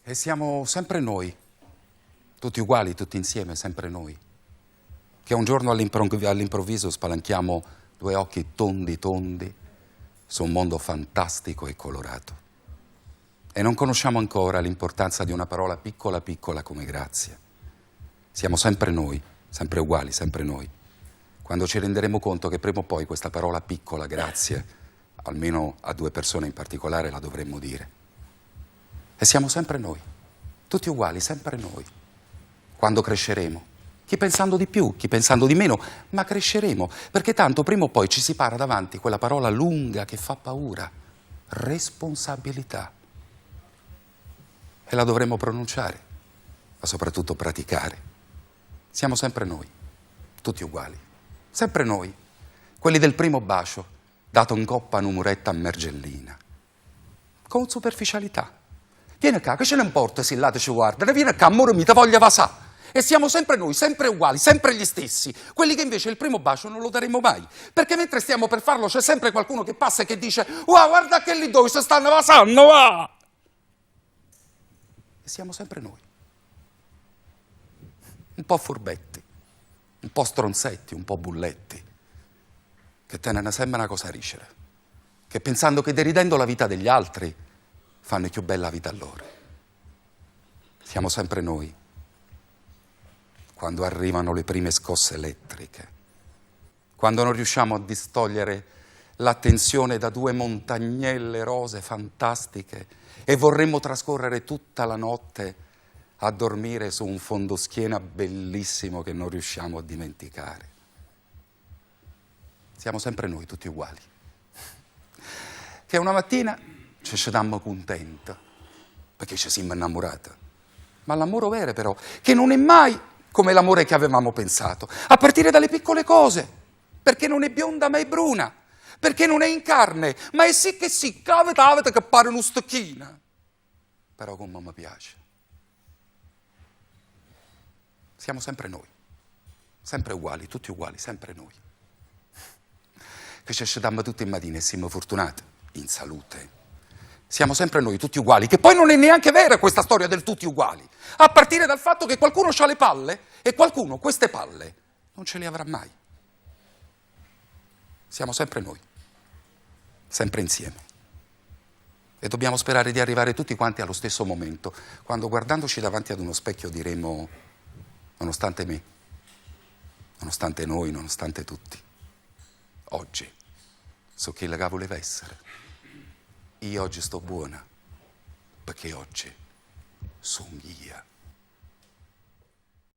E siamo sempre noi, tutti uguali, tutti insieme, sempre noi, che un giorno all'improvviso spalanchiamo due occhi tondi tondi su un mondo fantastico e colorato. E non conosciamo ancora l'importanza di una parola piccola piccola come grazia. Siamo sempre noi, sempre uguali, sempre noi. Quando ci renderemo conto che prima o poi questa parola piccola, grazie, almeno a due persone in particolare la dovremmo dire. E siamo sempre noi, tutti uguali, sempre noi. Quando cresceremo, chi pensando di più, chi pensando di meno, ma cresceremo, perché tanto prima o poi ci si para davanti quella parola lunga che fa paura, responsabilità. E la dovremo pronunciare, ma soprattutto praticare. Siamo sempre noi, tutti uguali, sempre noi, quelli del primo bacio, dato in coppa a una muretta a Mergellina, con superficialità. Vieni qua, che ce ne importa se là ci guarda, vieni qua, amore mio, te voglia vasà. E siamo sempre noi, sempre uguali, sempre gli stessi, quelli che invece il primo bacio non lo daremo mai, perché mentre stiamo per farlo c'è sempre qualcuno che passa e che dice «Wow, guarda che lì dove si stanno vasando, va!» E siamo sempre noi, un po' furbetti, un po' stronzetti, un po' bulletti, che tengono sempre una cosa a ricere, che pensando che deridendo la vita degli altri fanno più bella vita a loro. Siamo sempre noi, quando arrivano le prime scosse elettriche, quando non riusciamo a distogliere l'attenzione da due montagnelle rose fantastiche e vorremmo trascorrere tutta la notte a dormire su un fondoschiena bellissimo che non riusciamo a dimenticare. Siamo sempre noi, tutti uguali. Che una mattina ci sedammo contenti, perché ci siamo innamorati. Ma l'amore vero però, che non è mai come l'amore che avevamo pensato, a partire dalle piccole cose, perché non è bionda ma è bruna, perché non è in carne, ma è sì che avete che pare uno stecchino. Però come mi piace. Siamo sempre noi, sempre uguali, tutti uguali, sempre noi. Che ci sedammo tutti in mattina e siamo fortunati, in salute. Siamo sempre noi, tutti uguali, che poi non è neanche vera questa storia del tutti uguali, a partire dal fatto che qualcuno ha le palle e qualcuno queste palle non ce le avrà mai. Siamo sempre noi, sempre insieme. E dobbiamo sperare di arrivare tutti quanti allo stesso momento, quando guardandoci davanti ad uno specchio diremo, nonostante me, nonostante noi, nonostante tutti, oggi so chi la voleva essere. Io oggi sto buona, perché oggi sono io.